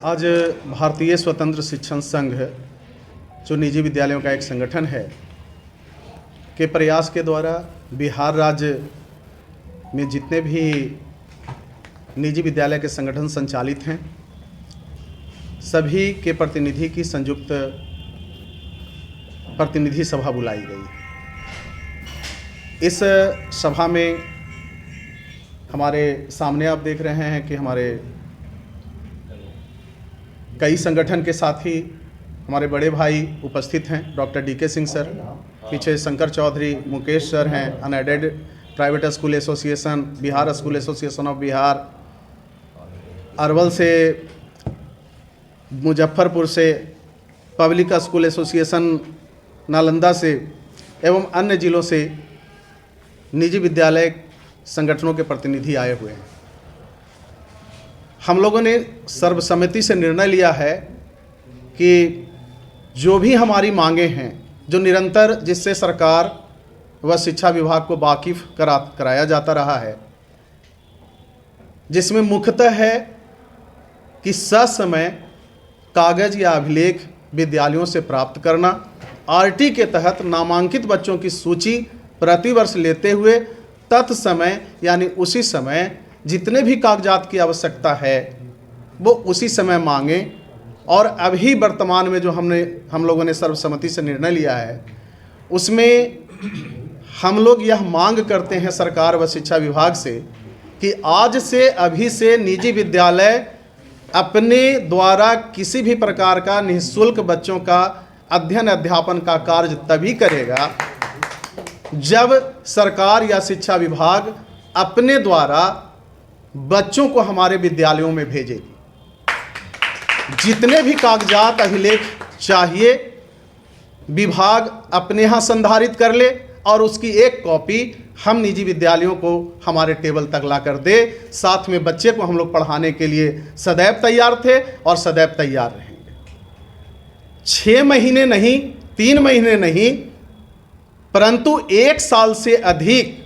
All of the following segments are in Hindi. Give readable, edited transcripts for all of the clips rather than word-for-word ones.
आज भारतीय स्वतंत्र शिक्षण संघ, जो निजी विद्यालयों का एक संगठन है, के प्रयास के द्वारा बिहार राज्य में जितने भी निजी विद्यालय के संगठन संचालित हैं, सभी के प्रतिनिधि की संयुक्त प्रतिनिधि सभा बुलाई गई। इस सभा में हमारे सामने आप देख रहे हैं कि हमारे कई संगठन के साथी, हमारे बड़े भाई उपस्थित हैं। डॉक्टर DK सिंह सर, पीछे शंकर चौधरी, मुकेश सर हैं, unaided private school association, Bihar school association of Bihar, Arwal से, मुजफ्फरपुर से, पब्लिक स्कूल एसोसिएशन नालंदा से एवं अन्य जिलों से निजी विद्यालय संगठनों के प्रतिनिधि आए हुए हैं। हम लोगों ने सर्वसम्मति से निर्णय लिया है कि जो भी हमारी मांगे हैं, जो निरंतर जिससे सरकार व शिक्षा विभाग को वाकिफ कराया जाता रहा है, जिसमें मुख्यतः है कि ससमय कागज या अभिलेख विद्यालयों से प्राप्त करना, RT के तहत नामांकित बच्चों की सूची प्रतिवर्ष लेते हुए तत्समय यानी उसी समय जितने भी कागजात की आवश्यकता है वो उसी समय मांगें। और अभी वर्तमान में जो हम लोगों ने सर्वसम्मति से निर्णय लिया है, उसमें हम लोग यह मांग करते हैं सरकार व शिक्षा विभाग से कि आज से अभी से निजी विद्यालय अपने द्वारा किसी भी प्रकार का निःशुल्क बच्चों का अध्ययन अध्यापन का कार्य तभी करेगा जब सरकार या शिक्षा विभाग अपने द्वारा बच्चों को हमारे विद्यालयों में भेजेगी। जितने भी कागजात अभिलेख चाहिए विभाग अपने यहाँ संधारित कर ले और उसकी एक कॉपी हम निजी विद्यालयों को हमारे टेबल तक ला कर दे। साथ में बच्चे को हम लोग पढ़ाने के लिए सदैव तैयार थे और सदैव तैयार रहेंगे। 6 महीने नहीं, 3 महीने नहीं, परंतु 1 साल से अधिक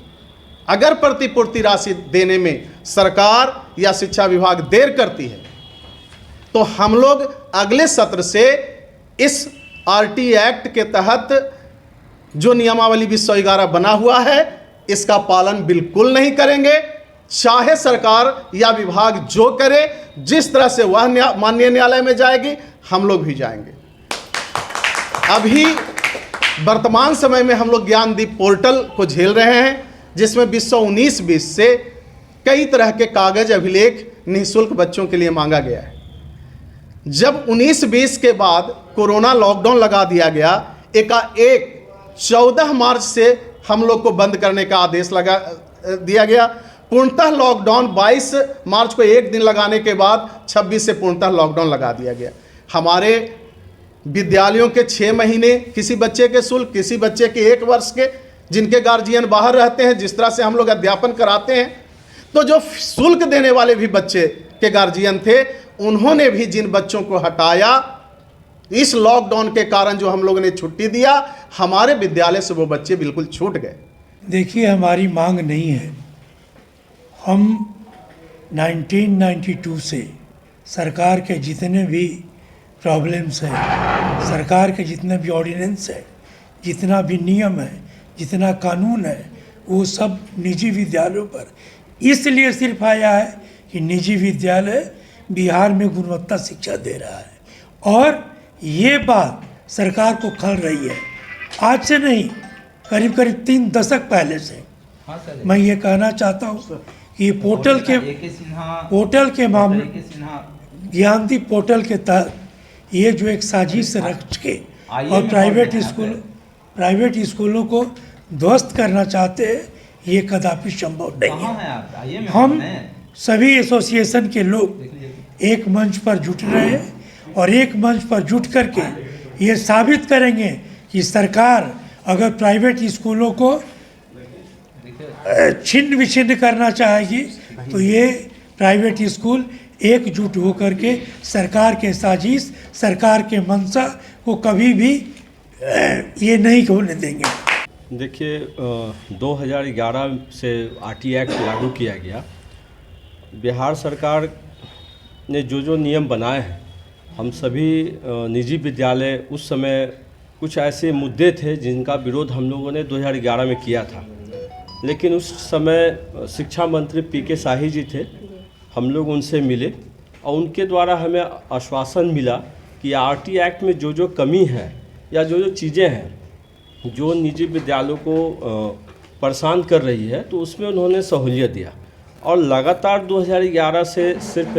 अगर प्रतिपूर्ति राशि देने में सरकार या शिक्षा विभाग देर करती है तो हम लोग अगले सत्र से इस RT एक्ट के तहत जो नियमावली 211 बना हुआ है इसका पालन बिल्कुल नहीं करेंगे। चाहे सरकार या विभाग जो करे, जिस तरह से वह माननीय न्यायालय में जाएगी, हम लोग भी जाएंगे। अभी वर्तमान समय में हम लोग ज्ञानदीप पोर्टल को झेल रहे हैं, जिसमें 2019-20 से कई तरह के कागज अभिलेख निःशुल्क बच्चों के लिए मांगा गया है। जब 19-20 के बाद कोरोना लॉकडाउन लगा दिया गया, एकाएक 14 मार्च से हम लोग को बंद करने का आदेश दिया गया। पूर्णतः लॉकडाउन 22 मार्च को एक दिन लगाने के बाद 26 से पूर्णतः लॉकडाउन लगा दिया गया। हमारे विद्यालयों के 6 महीने किसी बच्चे के शुल्क, किसी बच्चे के 1 वर्ष के, जिनके गार्जियन बाहर रहते हैं, जिस तरह से हम लोग अध्यापन कराते हैं, तो जो शुल्क देने वाले भी बच्चे के गार्जियन थे, उन्होंने भी जिन बच्चों को हटाया, इस लॉकडाउन के कारण जो हम लोगों ने छुट्टी दिया, हमारे विद्यालय से वो बच्चे बिल्कुल छूट गए। देखिए, हमारी मांग नहीं है। हम 1992 से सरकार के जितने भी प्रॉब्लम्स हैं, सरकार के जितने भी ऑर्डिनेंस है, जितना भी नियम है, जितना कानून है, वो सब निजी विद्यालयों पर इसलिए सिर्फ आया है कि निजी विद्यालय बिहार में गुणवत्ता शिक्षा दे रहा है। और ये बात सरकार को खल रही है, आज से नहीं, करीब 3 दशक पहले से। मैं ये कहना चाहता हूँ कि पोर्टल के मामले, ज्ञानदीप पोर्टल के तहत ये जो एक साजिश रच के और प्राइवेट स्कूलों को ध्वस्त करना चाहते हैं, ये कदापि संभव नहीं है। हम सभी एसोसिएशन के लोग एक मंच पर जुट रहे हैं और एक मंच पर जुट करके ये साबित करेंगे कि सरकार अगर प्राइवेट स्कूलों को छिन्न विछिन्न करना चाहेगी तो ये प्राइवेट स्कूल एकजुट होकर के सरकार के साजिश, सरकार के मंशा को कभी भी ये नहीं होने देंगे। देखिए, 2011 से RT एक्ट लागू किया गया। बिहार सरकार ने जो नियम बनाए हैं हम सभी निजी विद्यालय उस समय कुछ ऐसे मुद्दे थे जिनका विरोध हम लोगों ने 2011 में किया था, लेकिन उस समय शिक्षा मंत्री पी.के. शाही जी थे। हम लोग उनसे मिले और उनके द्वारा हमें आश्वासन मिला कि आरटी एक्ट में जो जो कमी है या जो जो चीज़ें हैं जो निजी विद्यालयों को परेशान कर रही है, तो उसमें उन्होंने सहूलियत दिया। और लगातार 2011 से सिर्फ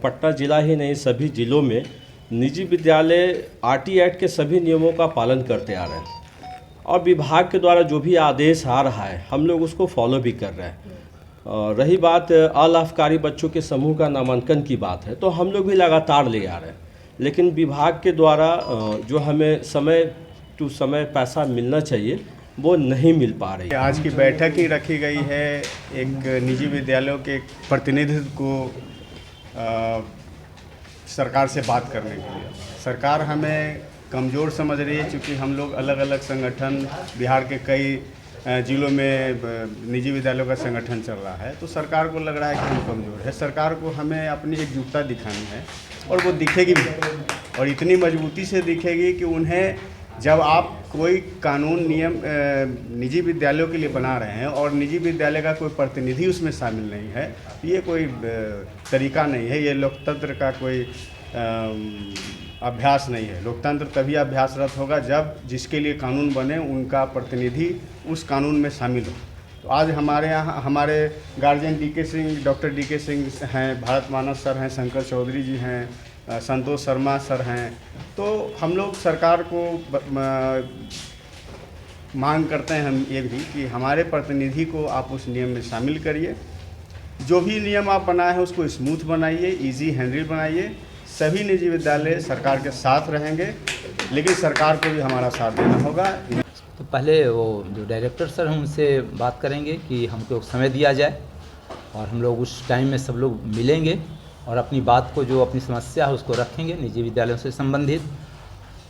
पटना ज़िला ही नहीं, सभी ज़िलों में निजी विद्यालय आरटी एक्ट के सभी नियमों का पालन करते आ रहे हैं और विभाग के द्वारा जो भी आदेश आ रहा है हम लोग उसको फॉलो भी कर रहे हैं। रही बात अलाभकारी बच्चों के समूह का नामांकन की बात है, तो हम लोग भी लगातार ले आ रहे हैं, लेकिन विभाग के द्वारा जो हमें समय टू समय पैसा मिलना चाहिए वो नहीं मिल पा रही। आज की बैठक ही रखी गई है एक निजी विद्यालयों के प्रतिनिधित्व को सरकार से बात करने के लिए। सरकार हमें कमज़ोर समझ रही है, क्योंकि हम लोग अलग अलग संगठन, बिहार के कई जिलों में निजी विद्यालयों का संगठन चल रहा है, तो सरकार को लग रहा है कि हम कमज़ोर है। सरकार को हमें अपनी एकजुटता दिखानी है और वो दिखेगी भी, और इतनी मजबूती से दिखेगी कि उन्हें जब आप कोई कानून नियम निजी विद्यालयों के लिए बना रहे हैं और निजी विद्यालय का कोई प्रतिनिधि उसमें शामिल नहीं है, ये कोई तरीका नहीं है, ये लोकतंत्र का कोई अभ्यास नहीं है। लोकतंत्र तभी अभ्यासरत होगा जब जिसके लिए कानून बने उनका प्रतिनिधि उस कानून में शामिल हो। तो आज हमारे यहाँ हमारे guardian DK. Singh, doctor DK. Singh हैं, भारत मानस सर हैं, शंकर चौधरी जी हैं, संतोष शर्मा सर हैं। तो हम लोग सरकार को मांग करते हैं हम ये भी कि हमारे प्रतिनिधि को आप उस नियम में शामिल करिए। जो भी नियम आप बनाए हैं उसको स्मूथ बनाइए, इजी हैंडल बनाइए। सभी निजी विद्यालय सरकार के साथ रहेंगे, लेकिन सरकार को भी हमारा साथ देना होगा। तो पहले वो जो डायरेक्टर सर हैं उनसे बात करेंगे कि हमको समय दिया जाए और हम लोग उस टाइम में सब लोग मिलेंगे और अपनी बात को, जो अपनी समस्या है उसको रखेंगे निजी विद्यालयों से संबंधित,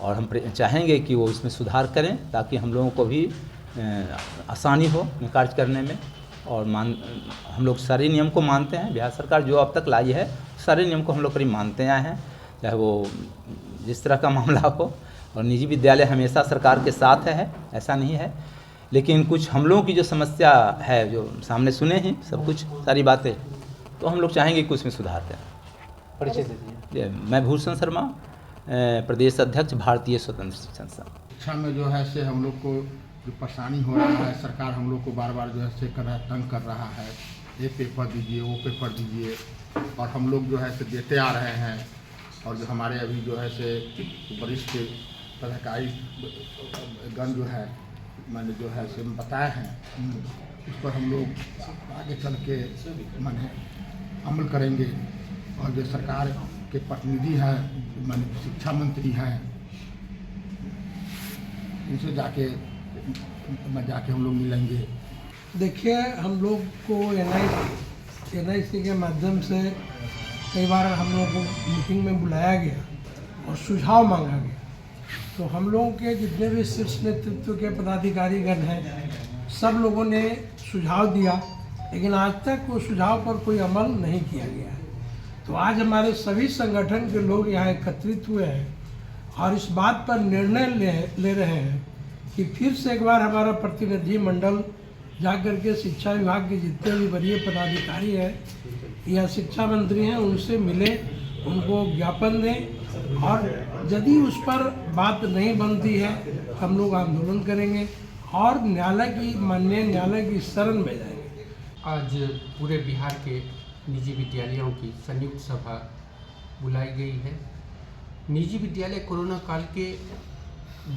और हम चाहेंगे कि वो इसमें सुधार करें ताकि हम लोगों को भी आसानी हो कार्य करने में। और हम लोग सारे नियम को मानते हैं। बिहार सरकार जो अब तक लाई है सारे नियम को हम लोग करीब मानते आए हैं, चाहे वो जिस तरह का मामला हो। और निजी विद्यालय हमेशा सरकार के साथ है, ऐसा नहीं है, लेकिन कुछ हम लोगों की जो समस्या है जो सामने सुने हैं सब कुछ सारी बातें, तो हम लोग चाहेंगे कि उसमें सुधार करें। परिचय दे दीजिए। मैं भूषण शर्मा, प्रदेश अध्यक्ष भारतीय स्वतंत्र शिक्षण संघ। शिक्षा में जो है से हम लोग को जो परेशानी हो रहा है, सरकार हम लोग को बार बार जो है से तंग कर रहा है, ये पेपर दीजिए, वो पेपर दीजिए, और हम लोग जो है से देते आ रहे हैं। और जो हमारे अभी जो है से वरिष्ठ पदाधिकारी गण जो है मैंने जो है से बताए हैं, उस पर हम लोग आगे चल के माने अमल करेंगे। और जो सरकार के प्रतिनिधि हैं, माने शिक्षा मंत्री हैं, उनसे जाके हम लोग मिलेंगे। देखिए, हम लोग को NIC के माध्यम से कई बार हम लोगों को मीटिंग में बुलाया गया और सुझाव मांगा गया। तो हम लोगों के जितने भी शीर्ष नेतृत्व के पदाधिकारीगण हैं, सब लोगों ने सुझाव दिया, लेकिन आज तक वो सुझाव पर कोई अमल नहीं किया गया है। तो आज हमारे सभी संगठन के लोग यहाँ एकत्रित हुए हैं और इस बात पर निर्णय ले रहे हैं कि फिर से एक बार हमारा प्रतिनिधि मंडल जाकर के शिक्षा विभाग के जितने भी वरीय पदाधिकारी हैं या शिक्षा मंत्री हैं उनसे मिले, उनको ज्ञापन दें, और यदि उस पर बात नहीं बनती है हम लोग आंदोलन करेंगे और माननीय न्यायालय की शरण में जाएंगे। आज पूरे बिहार के निजी विद्यालयों की संयुक्त सभा बुलाई गई है। निजी विद्यालय कोरोना काल के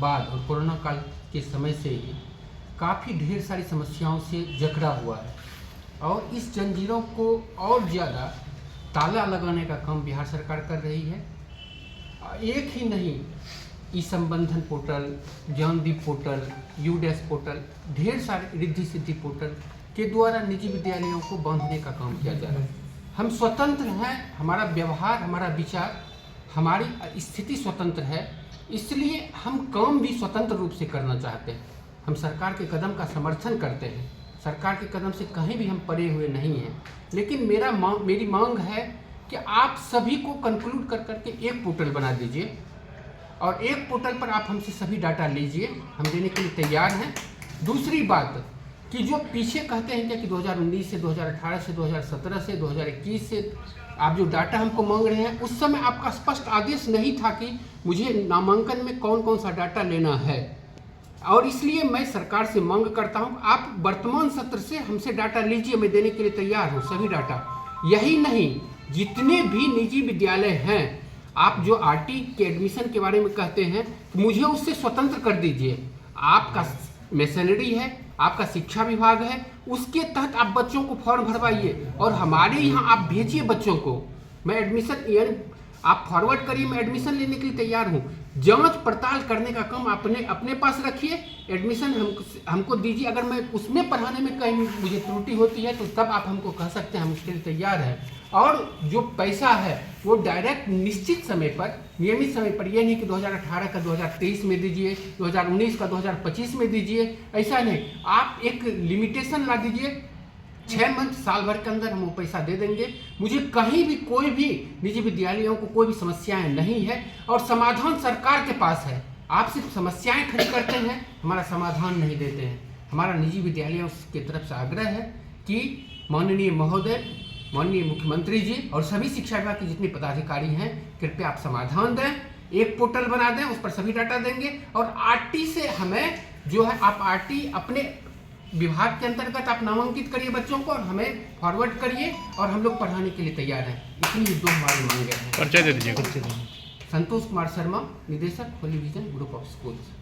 बाद और कोरोना काल के समय से ही काफ़ी ढेर सारी समस्याओं से जकड़ा हुआ है, और इस जंजीरों को और ज़्यादा ताला लगाने का काम बिहार सरकार कर रही है। एक ही नहीं, ई-संबंधन पोर्टल, ज्ञानदीप पोर्टल, यूडेस पोर्टल, ढेर सारे रिद्धि सिद्धि पोर्टल के द्वारा निजी विद्यालयों को बांधने का काम किया जा रहा है। हम स्वतंत्र हैं, हमारा व्यवहार, हमारा विचार, हमारी स्थिति स्वतंत्र है, इसलिए हम काम भी स्वतंत्र रूप से करना चाहते हैं। हम सरकार के कदम का समर्थन करते हैं, सरकार के कदम से कहीं भी हम परे हुए नहीं हैं, लेकिन मेरी मांग है कि आप सभी को कंक्लूड कर करके एक पोर्टल बना दीजिए और एक पोर्टल पर आप हमसे सभी डाटा लीजिए, हम देने के लिए तैयार हैं। दूसरी बात कि जो पीछे कहते हैं क्या कि 2019 से 2018 से 2017 से 2021 से आप जो डाटा हमको मांग रहे हैं, उस समय आपका स्पष्ट आदेश नहीं था कि मुझे नामांकन में कौन कौन सा डाटा लेना है, और इसलिए मैं सरकार से मांग करता हूं आप वर्तमान सत्र से हमसे डाटा लीजिए, मैं देने के लिए तैयार हूं सभी डाटा। यही नहीं, जितने भी निजी विद्यालय हैं, आप जो आरटी के एडमिशन के बारे में कहते हैं, मुझे उससे स्वतंत्र कर दीजिए। आपका मेसनरी है, आपका शिक्षा विभाग है, उसके तहत आप बच्चों को फॉर्म भरवाइए और हमारे यहाँ आप भेजिए बच्चों को। मैं एडमिशन आप फॉरवर्ड करिए, मैं एडमिशन लेने के लिए तैयार हूँ। जांच पड़ताल करने का काम अपने पास रखिए, एडमिशन हमको दीजिए। अगर मैं उसमें पढ़ाने में कहीं मुझे त्रुटि होती है तो तब आप हमको कह सकते हैं, हम उसके लिए तैयार हैं। और जो पैसा है वो डायरेक्ट निश्चित समय पर, नियमित समय पर, यह नहीं कि 2018 का 2023 में दीजिए, 2019 का 2025 में दीजिए, ऐसा नहीं। आप एक लिमिटेशन ला दीजिए, 6 मंथ साल भर के अंदर हम वो पैसा दे देंगे। मुझे कहीं भी कोई भी निजी विद्यालयों को कोई भी समस्याएं नहीं है और समाधान सरकार के पास है। आप सिर्फ समस्याएं खड़ी करते हैं, हमारा समाधान नहीं देते हैं। हमारा निजी विद्यालयों की तरफ से आग्रह है कि माननीय महोदय, माननीय मुख्यमंत्री जी और सभी शिक्षा विभाग के जितने पदाधिकारी हैं, कृपया आप समाधान दें, एक पोर्टल बना दें, उस पर सभी डाटा देंगे। और आरटी से हमें जो है, आप आरटी अपने विभाग के अंतर्गत आप नामांकित करिए बच्चों को और हमें फॉरवर्ड करिए और हम लोग पढ़ाने के लिए तैयार हैं। इतनी 2 हमारी मांगे हैं। परिचय दे दीजिए। संतोष कुमार शर्मा, निदेशक Holi vision group of schools.